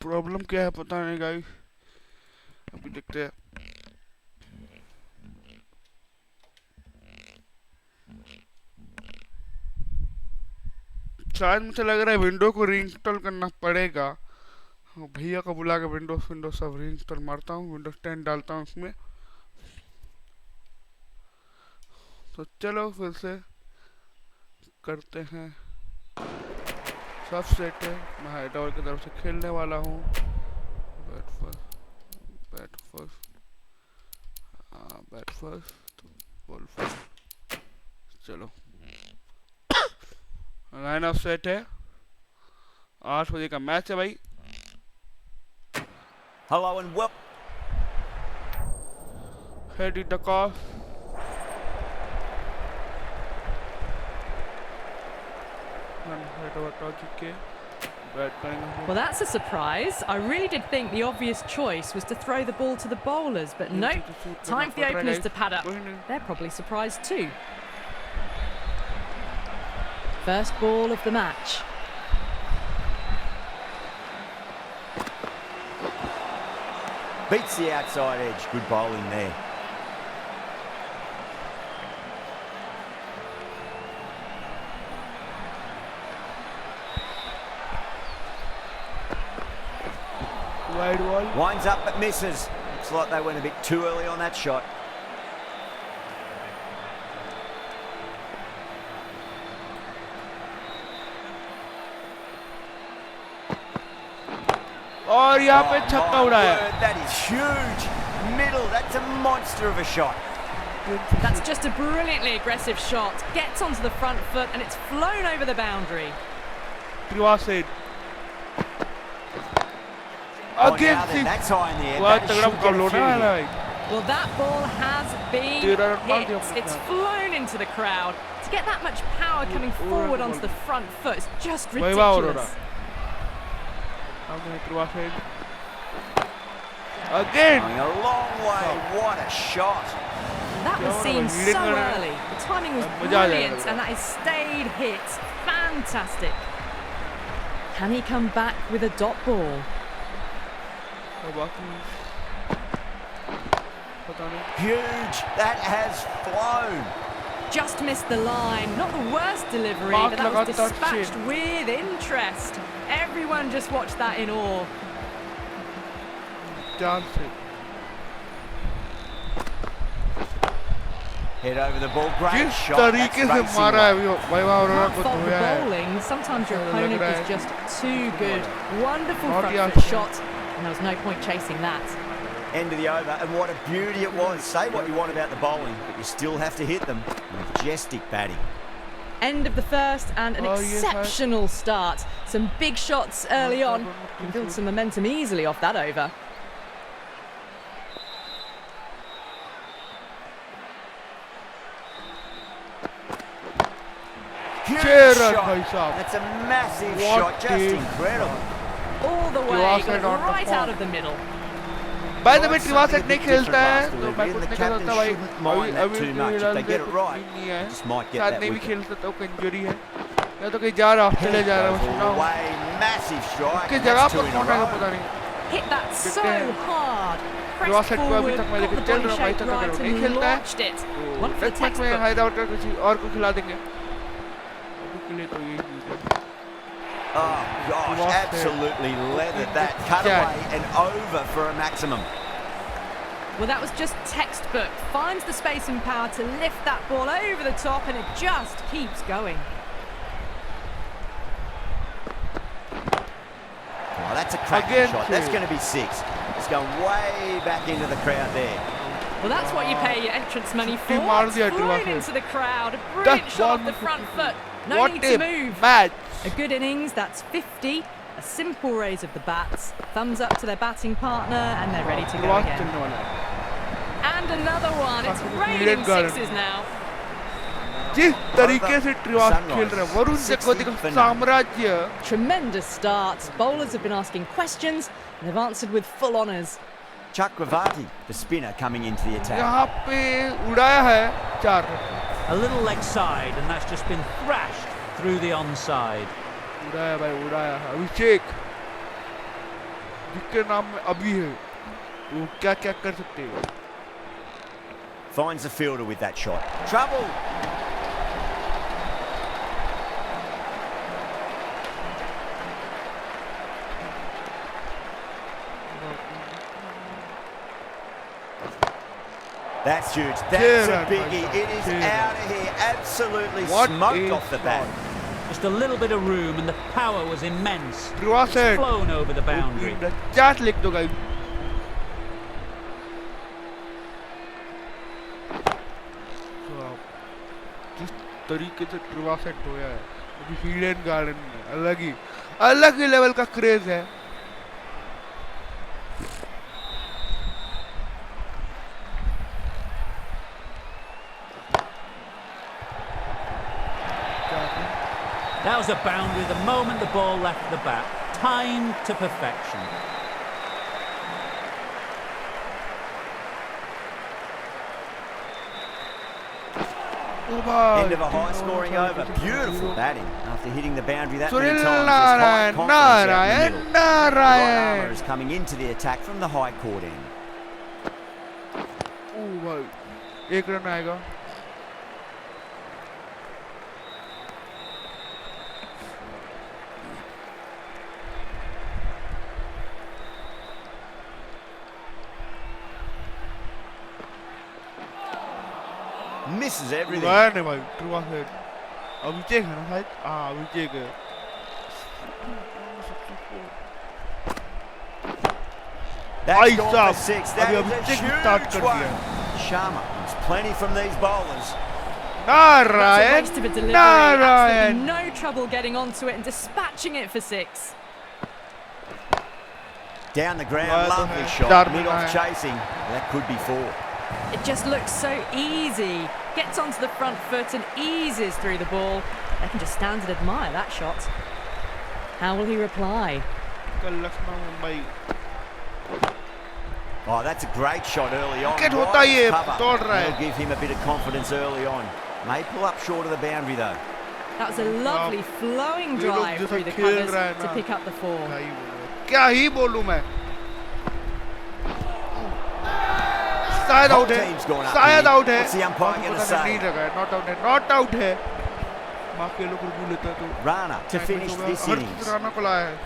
Problem क्या है पता नहीं गाइस, अभी देखते हैं। शायद मुझे लग रहा है विंडो को रीइंस्टॉल करना पड़ेगा। भैया को बुला के विंडोज सब रीइंस्टॉल मारता हूँ, विंडोज 10 डालता हूँ उसमें। तो चलो फिर से करते हैं। सब सेट है, मैं हैदराबाद की तरफ से खेलने वाला हूँ। Bat first, bat first, bat first, ball first. चलो लाइन ऑफ सेट है, 8 बजे का मैच है भाई। Hello and well. Head in the car. Well, that's a surprise. I really did think the obvious choice was to throw the ball to the bowlers, but no. Time for the openers to pad up. They're probably surprised too. First ball of the match. Beats the outside edge. Good bowling there. Wide ball. Winds up but misses. Looks like they went a bit too early on that shot. और यहाँ पे छक्का उड़ाया। That is huge. Middle. That's a monster of a shot. That's just a brilliantly aggressive shot. Gets onto the front foot and it's flown over the boundary. Trivasid. Again, that's high in the air. That should get a few here. Well, that ball has been hit. It's flown into the crowd. To get that much power coming forward onto the front foot is just ridiculous. Again. Going a long way. What a shot. That was seen so early. The timing was brilliant and that is stayed hit. Fantastic. Can he come back with a dot ball? Huge. That has flown. Just missed the line. Not the worst delivery, but that was dispatched with interest. Everyone just watched that in awe. Head over the ball. Great shot. तरीके से मारा है Can't fault the bowling. Sometimes your opponent is just too good. Wonderful front foot shot, and there was no point chasing that. End of the over, and what a beauty it was. Say what you want about the bowling, but you still have to hit them. Majestic batting. End of the first and an exceptional start. Some big shots early on. Can build some momentum easily off that over. Huge shot. That's a massive shot. Just incredible. All the way, right out of the middle. By the way, Trivasid नहीं खेलता है तो मैं कुछ नहीं कर सकता भाई। शायद नहीं भी खेल सकता, वो इंजरी है या तो कहीं जा रहा है, ऑस्ट्रेलिया जा रहा है, सुना हो किस जगह पर कौन है पता नहीं। Hit that so hard. Trivasid को अभी तक मैं लेकर चल रहा हूँ भाई, तब तक अगर नहीं खेलता है तो नेक्स्ट मैच में हैदराबाद का किसी और को खिला देंगे। अभी के लिए तो ये चीज़ है। Oh gosh, absolutely leathered that. Cut away and over for a maximum. Well, that was just textbook. Finds the space and power to lift that ball over the top and it just keeps going. Oh, that's a cracking shot. That's going to be 6. It's going way back into the crowd there. Well, that's what you pay your entrance money for. It's flown into the crowd. A brilliant shot off the front foot. No need to move. A good innings, that's 50. A simple raise of the bats. Thumbs up to their batting partner and they're ready to go again. And another one. It's raining sixes now. जिस तरीके से ट्रिवास खेल रहे हैं, वरुण चक्रवर्ती का साम्राज्य. Tremendous start. Bowlers have been asking questions and they've answered with full honours. Chakravarti, the spinner, coming into the attack. यहाँ पे उड़ाया है 4. A little leg side and that's just been thrashed through the onside. उड़ाया भाई, उड़ाया है अभिषेक. जिसके नाम में अभी है वो क्या क्या कर सकते हैं. Finds the fielder with that shot. Trouble. That's huge. That's a biggie. It is out of here. Absolutely smoked off the bat. Just a little bit of room and the power was immense. It's flown over the boundary. Just लिख दो guys. जिस तरीके से ट्रुआ set होया है अभी hidden garden में अलग ही लेवल का क्रेज है. That was a boundary the moment the ball left the bat. Timed to perfection. End of a high-scoring over. Beautiful batting after hitting the boundary that many times. There's high confidence out in the middle. The right armour is coming into the attack from the high court end. Oh भाई, एक run आएगा. Misses everything. नहीं भाई, ट्रुआ set. अभी check है ना शायद. हाँ अभी चेक है. That's gone for six. That is a huge one. Sharma has plenty from these bowlers. Narayan. Waste of a delivery. Absolutely no trouble getting onto it and dispatching it for six. Down the ground, lovely shot. Mid-off chasing. That could be four. It just looks so easy. Gets onto the front foot and eases through the ball. They can just stand and admire that shot. How will he reply? Oh, that's a great shot early on. That'll give him a bit of confidence early on. May pull up short of the boundary though. That was a lovely flowing drive through the covers to pick up the four. क्या ही बोलूं मैं. शायद out है. शायद out है. What's the umpire going to say? नहीं लगा है. Not out है. Not out है. माँ के लोग रिव्यू लेता है तो. Rana to finish this innings. Rana को लाया है.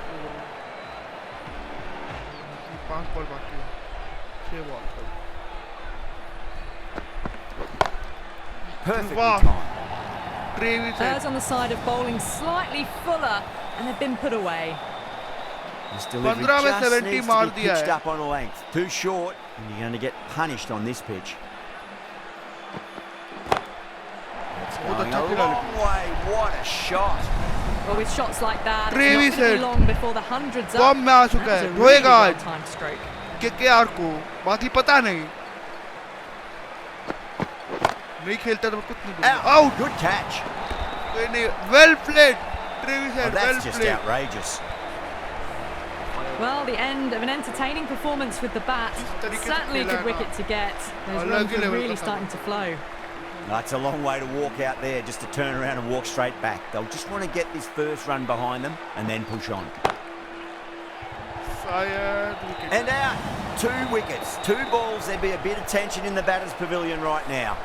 5 बॉल बाकी है. 6 ball. Perfectly timed. Players on the side of bowling slightly fuller and they've been put away. This delivery just needs to be pitched up on a length. Too short, and you're going to get punished on this pitch. It's going a long way. What a shot. Well, with shots like that, it's not going to be long before the hundreds up. में आ चुका है. Really well-timed stroke. KKR को बाकी पता नहीं. नहीं खेलता तो कुछ नहीं. Out. Good catch. Well played. Well, that's just outrageous. Well, the end of an entertaining performance with the bat. Certainly a good wicket to get. Those runs were really starting to flow. That's a long way to walk out there just to turn around and walk straight back. They'll just want to get this first run behind them and then push on. And out. 2 wickets. 2 balls. There'd be a bit of tension in the batter's pavilion right now.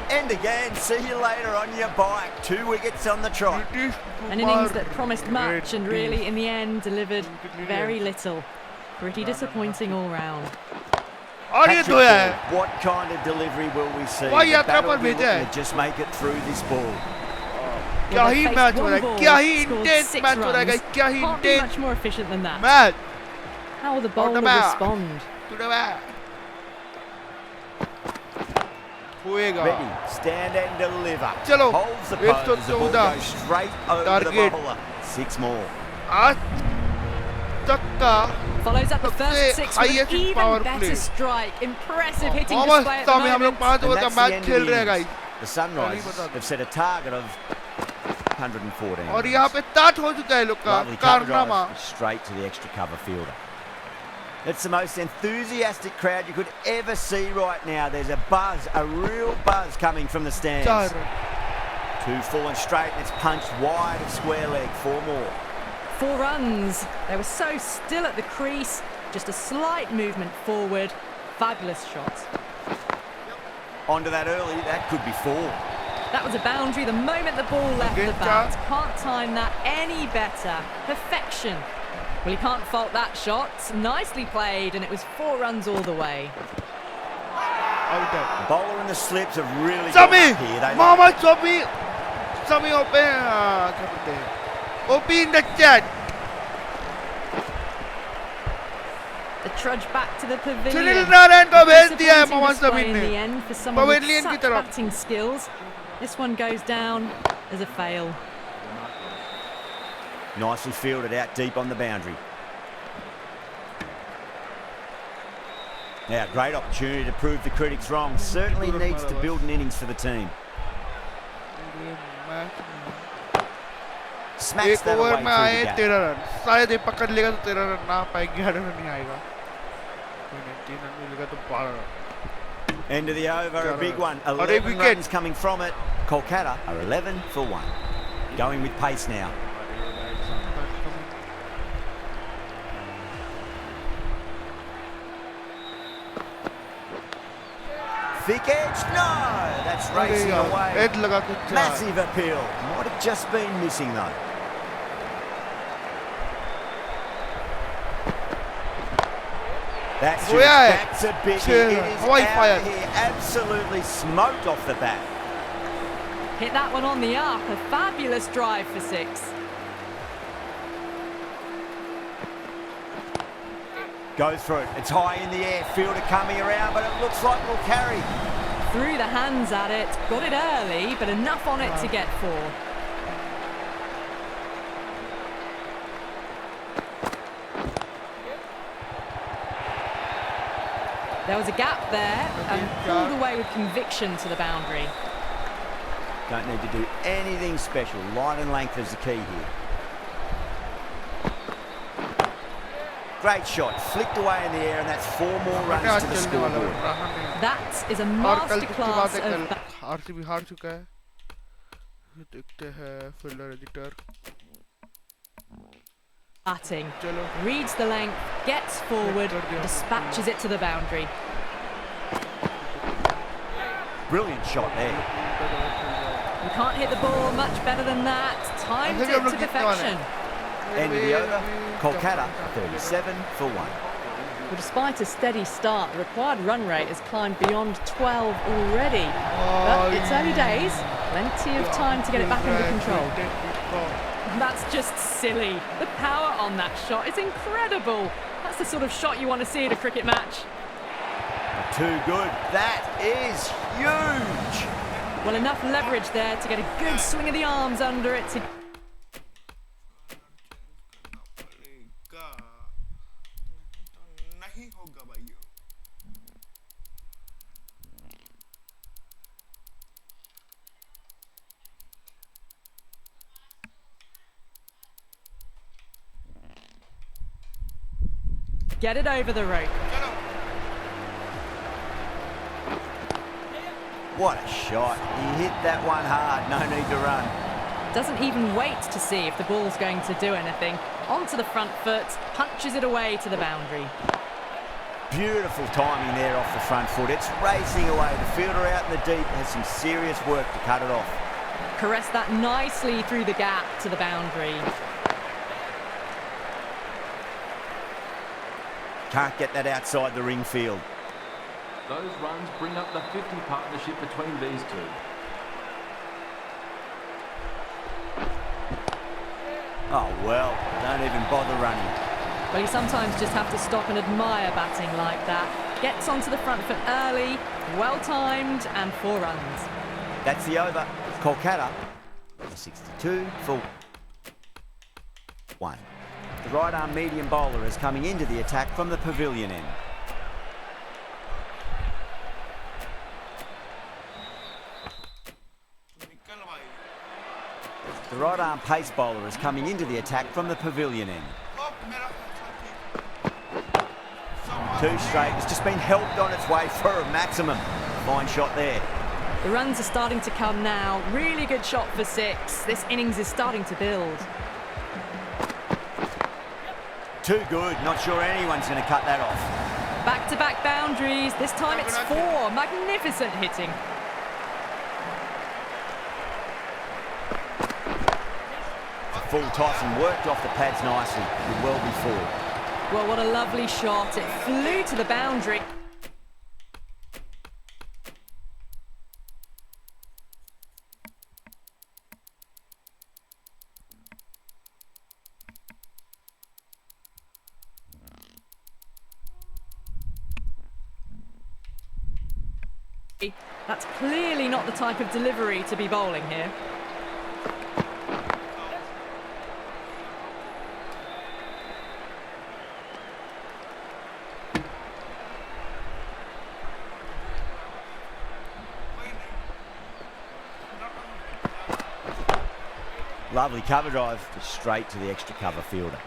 And again, see you later on your bike. 2 wickets on the trot. An innings that promised much and really, in the end, delivered very little. Pretty disappointing all round. What kind of delivery will we see? The batter will be looking to just make it through this ball. Well, they faced one ball, scored 6 runs. Can't be much more efficient than that. How will the bowler respond? Ready, stand and deliver. Holds the pose, the ball goes straight over the bowler. 6 more. Follows up the first 6 with an even better strike. Impressive hitting display at the moment. And that's the end of the innings. The Sunrisers have set a target of 114. और यहाँ पे start हो चुका है लोग का कारनामा. Straight to the extra cover fielder. It's the most enthusiastic crowd you could ever see right now. There's a buzz, a real buzz coming from the stands. 2 full and straight, and it's punched wide of square leg. 4 more. 4 runs. They were so still at the crease. just a slight movement forward. Fabulous shot. Onto that early, that could be 4. That was a boundary the moment the ball left the bat. Can't time that any better. Perfection. Well, you can't fault that shot. Nicely played, and it was 4 runs all the way. The bowler and the slips have really gone up here. Mama Sami open in the chat. The trudge back to the pavilion. In the end for someone with such batting skills. This one goes down as a fail. Nicely fielded out deep on the boundary. Now, great opportunity to prove the critics wrong. Certainly needs to build an innings for the team. Smacks that away through the gap. शायद ये पकड़ लेगा तो 13 run ना पाएगी, 11 run नहीं आएगा. 3 run मिलेगा तो 12 run. End of the over, a big one. 11 runs coming from it. Kolkata are 11 for 1. Going with pace now. Thick edge, no! That's racing away. Massive appeal. Might have just been missing though. That's a biggie. It is out here. Absolutely smoked off the bat. Hit that one on the up. A fabulous drive for 6. Goes for it. It's high in the air. Fielder coming around, but it looks like we'll carry. Threw the hands at it. Got it early, but enough on it to get 4. There was a gap there and pulled away with conviction to the boundary. Don't need to do anything special. Line and length is the key here. Great shot. Flicked away in the air, and that's 4 more runs to the scoreboard. That is a masterclass of RCB हार चुका है. देखते हैं fielder editor. batting. Reads the length, gets forward, dispatches it to the boundary. Brilliant shot there. You can't hit the ball much better than that. Timed it to perfection. End of the over. Kolkata 37 for 1. Well, despite a steady start, the required run rate has climbed beyond 12 already. But it's early days. Plenty of time to get it back under control. That's just silly. The power on that shot is incredible. That's the sort of shot you want to see in a cricket match. Too good. That is huge. Well, enough leverage there to get a good swing of the arms under it to... get it over the rope. What a shot. He hit that one hard. No need to run. Doesn't even wait to see if the ball's going to do anything. Onto the front foot, punches it away to the boundary. Beautiful timing there off the front foot. It's racing away. The fielder out in the deep has some serious work to cut it off. Caressed that nicely through the gap to the boundary. Can't get that outside the ring field. Those runs bring up the 50 partnership between these two. Oh, well, don't even bother running. Well, you sometimes just have to stop and admire batting like that. Gets onto the front foot early, well-timed, and 4 runs. That's the over. Kolkata, 62 for 1. The right-arm medium bowler is coming into the attack from the pavilion end. The right-arm pace bowler is coming into the attack from the pavilion end. 2 straight. It's just been helped on its way for a maximum. Fine shot there. The runs are starting to come now. Really good shot for 6. This innings is starting to build. Too good. Not sure anyone's going to cut that off. Back-to-back boundaries. This time it's 4. Magnificent hitting. Full toss and worked off the pads nicely. Could well be 4. Well, what a lovely shot. It flew to the boundary. That's clearly not the type of delivery to be bowling here. Lovely cover drive, just straight to the extra cover fielder.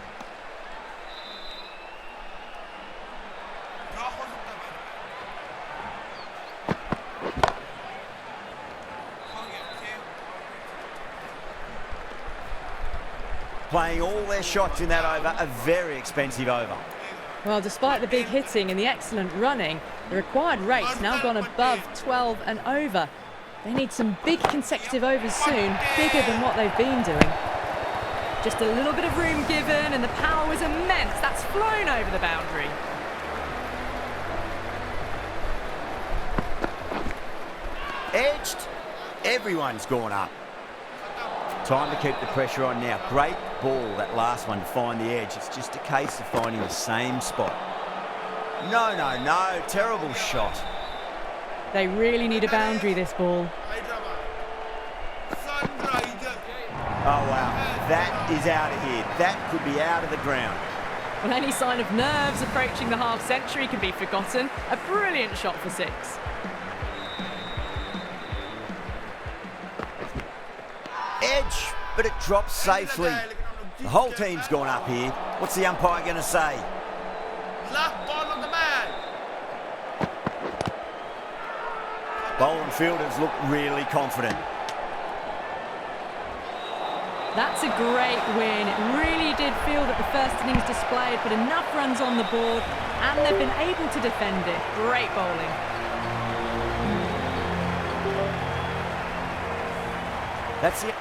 Playing all their shots in that over, a very expensive over. Well, despite the big hitting and the excellent running, the required rate's now gone above 12 and over. They need some big consecutive overs soon, bigger than what they've been doing. Just a little bit of room given and the power was immense. That's flown over the boundary. Edged. Everyone's gone up. Time to keep the pressure on now. Great ball, that last one, to find the edge. It's just a case of finding the same spot. No, no, no. Terrible shot. They really need a boundary, this ball. Oh, wow. That is out of here. That could be out of the ground. Well, any sign of nerves approaching the half-century can be forgotten. A brilliant shot for 6. Edge, but it drops safely. The whole team's gone up here. What's the umpire going to say? Last ball on the man. Bowling fielders look really confident. That's a great win. It really did feel that the first innings display had put enough runs on the board and they've been able to defend it. Great bowling. That's it.